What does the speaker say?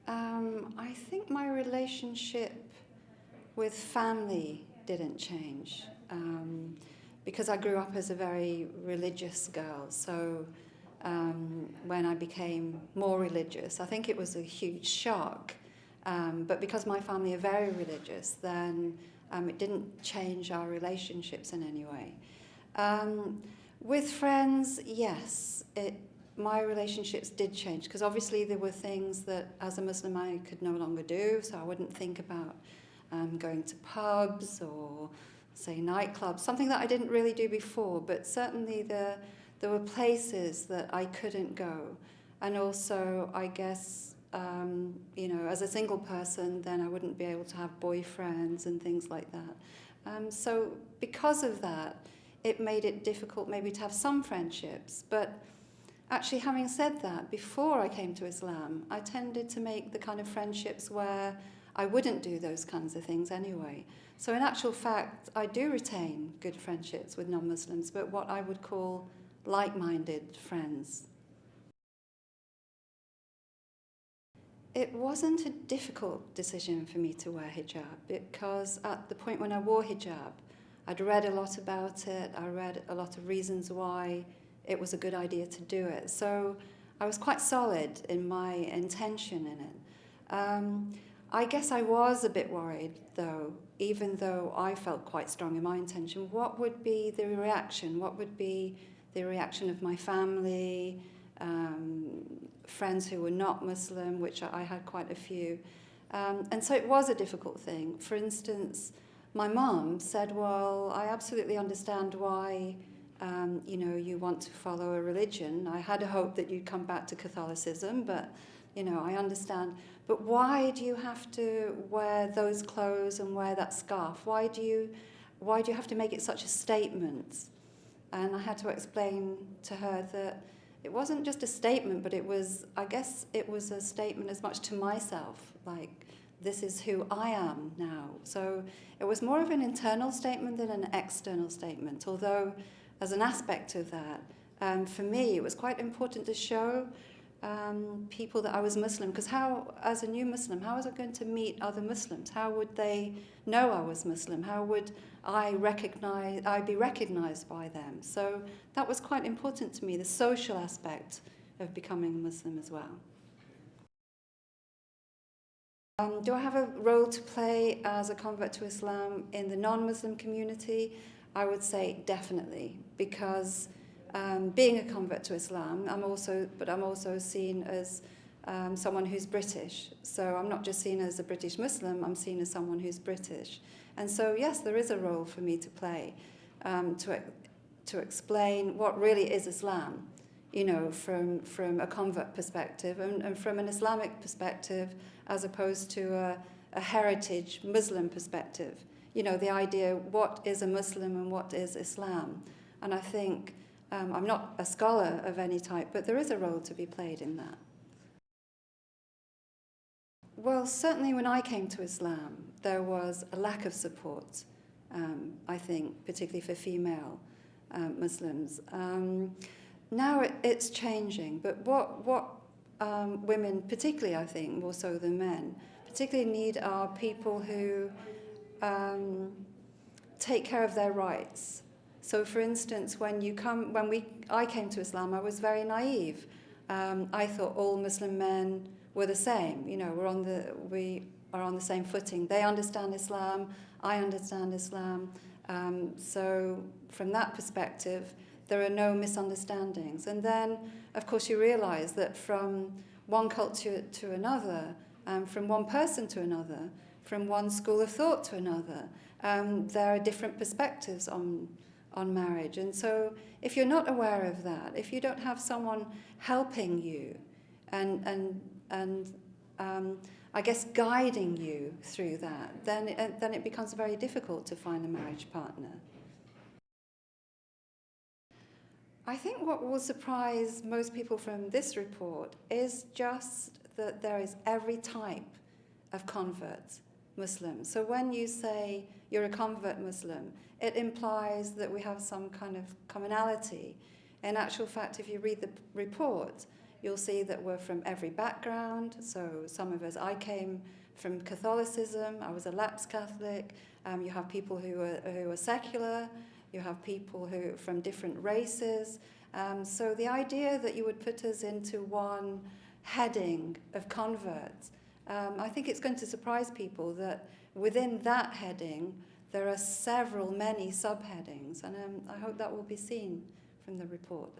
I think my relationship with family didn't change because I grew up as a very religious girl. So when I became more religious, I think it was a huge shock. But because my family are very religious, then it didn't change our relationships in any way. With friends, yes, my relationships did change because obviously there were things that as a Muslim I could no longer do, so I wouldn't think about going to pubs or say nightclubs, something that I didn't really do before, but certainly there were places that I couldn't go. And also, I guess, as a single person, then I wouldn't be able to have boyfriends and things like that. So because of that, it made it difficult maybe to have some friendships. But actually, having said that, before I came to Islam, I tended to make the kind of friendships where I wouldn't do those kinds of things anyway. So in actual fact, I do retain good friendships with non-Muslims, but what I would call like-minded friends. It wasn't a difficult decision for me to wear hijab because at the point when I wore hijab, I'd read a lot about it, I read a lot of reasons why it was a good idea to do it. So I was quite solid in my intention in it. I guess I was a bit worried, though, even though I felt quite strong in my intention. What would be the reaction? What would be the reaction of my family, friends who were not Muslim, which I had quite a few. And so it was a difficult thing. For instance, my mum said, well, I absolutely understand why you want to follow a religion. I had a hope that you'd come back to Catholicism, but I understand. But why do you have to wear those clothes and wear that scarf? Why do you have to make it such a statement? And I had to explain to her that it wasn't just a statement, but I guess it was a statement as much to myself, like, this is who I am now. So it was more of an internal statement than an external statement, although as an aspect of that, for me, it was quite important to show people that I was Muslim, because as a new Muslim, how was I going to meet other Muslims? How would they know I was Muslim? How would I be recognized by them? So that was quite important to me, the social aspect of becoming a Muslim as well. Do I have a role to play as a convert to Islam in the non-Muslim community? I would say definitely, because being a convert to Islam, I'm also seen as someone who's British. So I'm not just seen as a British Muslim, I'm seen as someone who's British. And so yes, there is a role for me to play to explain what really is Islam, from a convert perspective and from an Islamic perspective, as opposed to a heritage Muslim perspective. The idea, what is a Muslim and what is Islam? And I think I'm not a scholar of any type, but there is a role to be played in that. Well, certainly when I came to Islam, there was a lack of support, I think, particularly for female Muslims. Now it's changing, but what women, particularly I think, more so than men, particularly need are people who take care of their rights. So, for instance, I came to Islam, I was very naive. I thought all Muslim men were the same. We are on the same footing. They understand Islam, I understand Islam. So, from that perspective, there are no misunderstandings. And then, of course, you realize that from one culture to another, from one person to another, from one school of thought to another, there are different perspectives on marriage. And so if you're not aware of that, if you don't have someone helping you and I guess guiding you through that, then it becomes very difficult to find a marriage partner. I think what will surprise most people from this report is just that there is every type of convert Muslim. So when you say you're a convert Muslim, it implies that we have some kind of commonality. In actual fact, if you read the report, You'll see that we're from every background. So some of us, I came from Catholicism. I was a lapsed Catholic. You have people who are secular. You have people who from different races. So the idea that you would put us into one heading of converts, I think it's going to surprise people that within that heading there are many subheadings, and I hope that will be seen from the report.